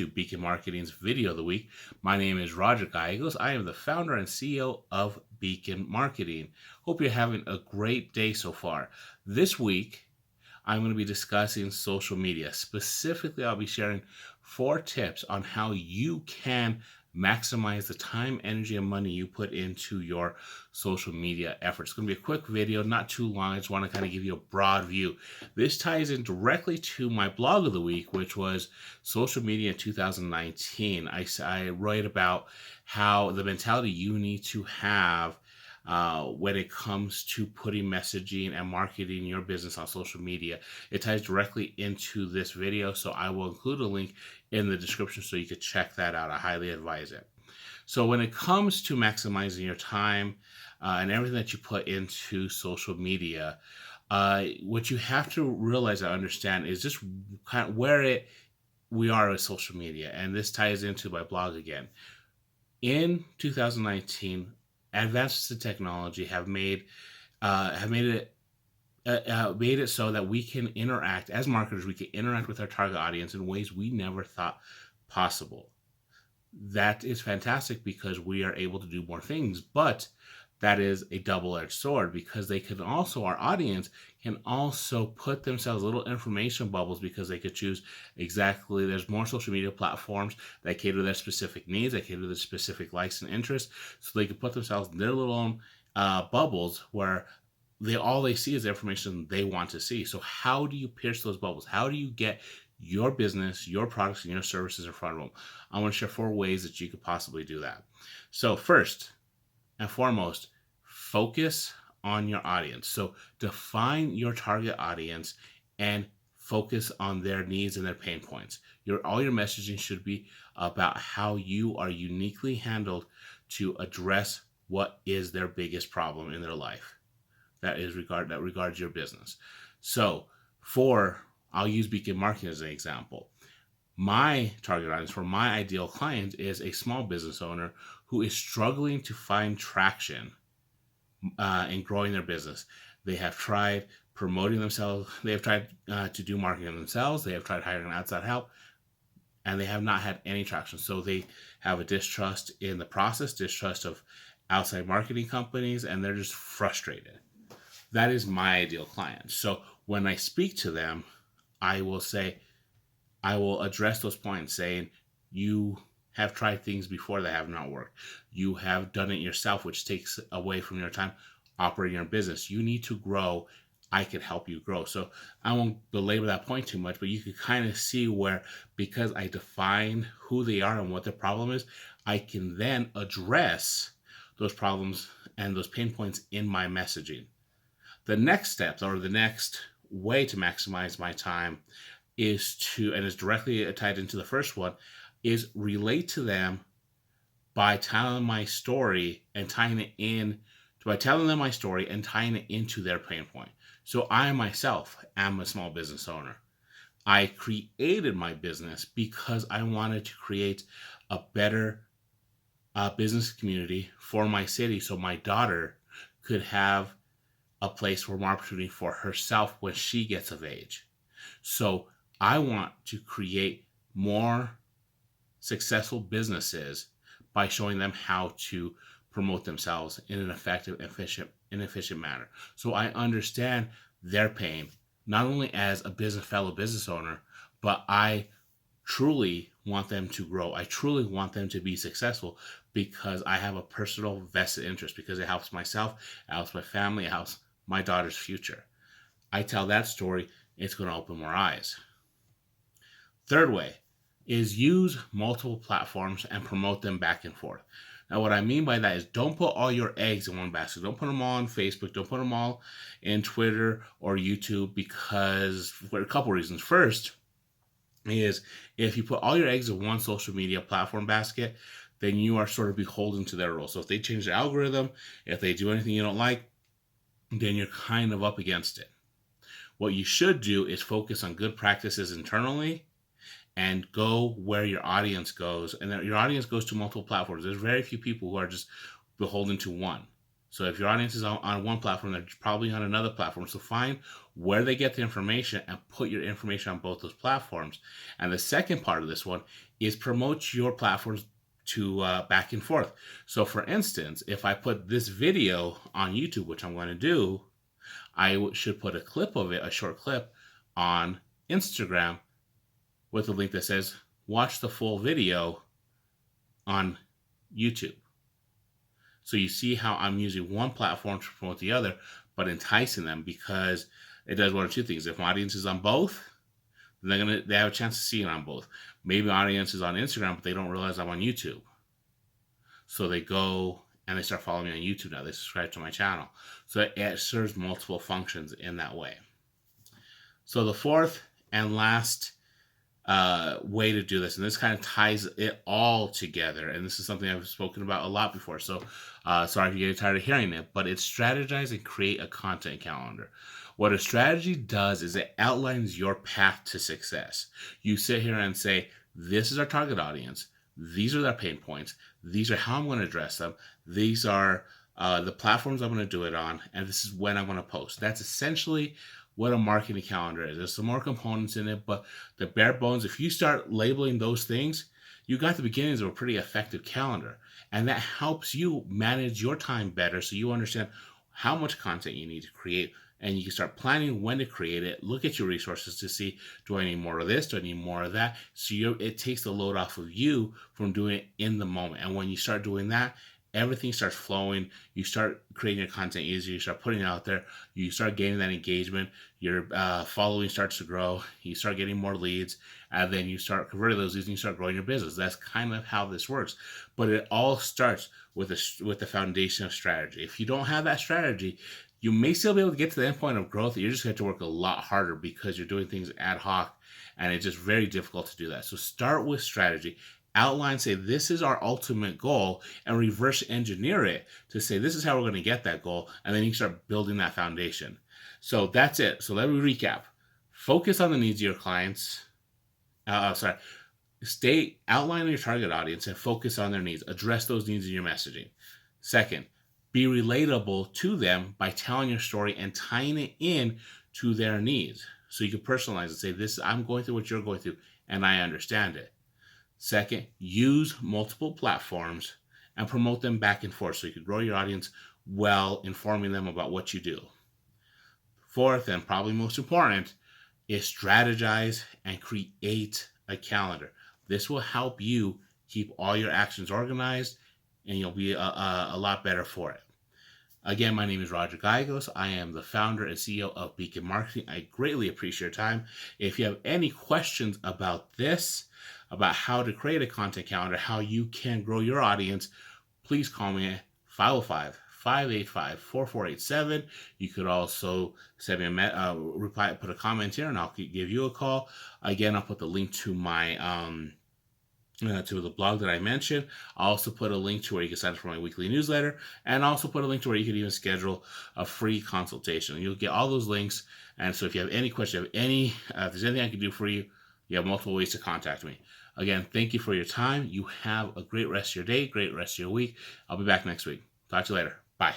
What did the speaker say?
to Beacon Marketing's Video of the Week. My name is Roger Gallegos. I am the founder and CEO of Beacon Marketing. Hope you're having a great day so far. This week, I'm going to be discussing social media. Specifically, I'll be sharing 4 tips on how you can maximize the time, energy, and money you put into your social media efforts. It's going to be a quick video, not too long. I just want to kind of give you a broad view. This ties in directly to my blog of the week, which was Social Media in 2019. I write about how the mentality you need to have when it comes to putting messaging and marketing your business on social media. It ties directly into this video, so I will include a link in the description so you could check that out. I highly advise it. So when it comes to maximizing your time and everything that you put into social media, what you have to realize and understand is just kind of we are with social media, and this ties into my blog again. In 2019, advances in technology have made it so that we can interact as marketers. We can interact with our target audience in ways we never thought possible. That is fantastic because we are able to do more things, but that is a double-edged sword because our audience can also put themselves little information bubbles because they could choose exactly, there's more social media platforms that cater to their specific needs, that cater to their specific likes and interests, so they can put themselves in their little own bubbles where all they see is the information they want to see. So how do you pierce those bubbles? How do you get your business, your products, and your services in front of them? I want to share 4 ways that you could possibly do that. So first and foremost, focus on your audience. So define your target audience and focus on their needs and their pain points. All your messaging should be about how you are uniquely handled to address what is their biggest problem in their life. That regards your business. So I'll use Beacon Marketing as an example. My target audience for my ideal client is a small business owner who is struggling to find traction in growing their business. They have tried promoting themselves. They have tried to do marketing themselves. They have tried hiring outside help, and they have not had any traction. So they have a distrust in the process, distrust of outside marketing companies, and they're just frustrated. That is my ideal client. So when I speak to them, I will address those points saying, you have tried things before that have not worked. You have done it yourself, which takes away from your time operating your business. You need to grow. I can help you grow. So I won't belabor that point too much, but you can kind of see where, because I define who they are and what their problem is, I can then address those problems and those pain points in my messaging. The next steps, or the next way to maximize my time, is directly tied into the first one, is relate to them by telling my story and tying it into their pain point. So I myself am a small business owner. I created my business because I wanted to create a better business community for my city so my daughter could have a place for more opportunity for herself when she gets of age. So I want to create more successful businesses by showing them how to promote themselves in an effective, efficient manner. So I understand their pain, not only as a fellow business owner, but I truly want them to grow. I truly want them to be successful because I have a personal vested interest, because it helps myself, it helps my family, it helps my daughter's future. I tell that story, it's going to open more eyes. Third way is use multiple platforms and promote them back and forth. Now, what I mean by that is don't put all your eggs in one basket. Don't put them all on Facebook. Don't put them all in Twitter or YouTube, because for a couple reasons. First is, if you put all your eggs in one social media platform basket, then you are sort of beholden to their rules. So if they change the algorithm, if they do anything you don't like, then you're kind of up against it. What you should do is focus on good practices internally and go where your audience goes. And your audience goes to multiple platforms. There's very few people who are just beholden to one. So if your audience is on one platform, they're probably on another platform. So find where they get the information and put your information on both those platforms. And the second part of this one is promote your platforms to back and forth. So for instance, if I put this video on YouTube, which I'm going to do, should put a clip of it, a short clip, on Instagram with a link that says, watch the full video on YouTube. So you see how I'm using one platform to promote the other, but enticing them, because it does one or two things. If my audience is on both, then they have a chance to see it on both. Maybe my audience is on Instagram, but they don't realize I'm on YouTube. So they go and they start following me on YouTube now. They subscribe to my channel. So it serves multiple functions in that way. So the fourth and last way to do this, and this kind of ties it all together, and this is something I've spoken about a lot before, so sorry if you get tired of hearing it, but it's strategize and create a content calendar. What a strategy does is it outlines your path to success. You sit here and say, this is our target audience, these are their pain points, these are how I'm going to address them, these are the platforms I'm going to do it on, and this is when I'm going to post. That's essentially what a marketing calendar is. There's some more components in it, but the bare bones, if you start labeling those things, you got the beginnings of a pretty effective calendar. And that helps you manage your time better, so you understand how much content you need to create, and you can start planning when to create it. Look at your resources to see, do I need more of this? Do I need more of that? So it takes the load off of you from doing it in the moment. And when you start doing that, everything starts flowing. You start creating your content easier. You start putting it out there. You start gaining that engagement. Your following starts to grow. You start getting more leads, and then you start converting those leads and you start growing your business. That's kind of how this works. But it all starts with the foundation of strategy. If you don't have that strategy, you may still be able to get to the end point of growth. You're just going to have to work a lot harder because you're doing things ad hoc, and it's just very difficult to do that. So start with strategy. Outline, say, this is our ultimate goal, and reverse engineer it to say, this is how we're going to get that goal. And then you start building that foundation. So that's it. So let me recap. Focus on the needs of your clients. Outline your target audience and focus on their needs. Address those needs in your messaging. Second, be relatable to them by telling your story and tying it in to their needs. So you can personalize it. Say, this, I'm going through what you're going through, and I understand it. Second, use multiple platforms and promote them back and forth so you can grow your audience while informing them about what you do. Fourth, and probably most important, is strategize and create a calendar. This will help you keep all your actions organized, and you'll be a lot better for it. Again, my name is Roger Gallegos. I am the founder and CEO of Beacon Marketing. I greatly appreciate your time. If you have any questions about this, about how to create a content calendar, how you can grow your audience, please call me at 505-585-4487. You could also send me a reply, put a comment here, and I'll give you a call. Again, I'll put the link to my to the blog that I mentioned. I'll also put a link to where you can sign up for my weekly newsletter, and also put a link to where you can even schedule a free consultation. You'll get all those links. And so if you have any questions, if there's anything I can do for you, you have multiple ways to contact me. Again, thank you for your time. You have a great rest of your day, great rest of your week. I'll be back next week. Talk to you later. Bye.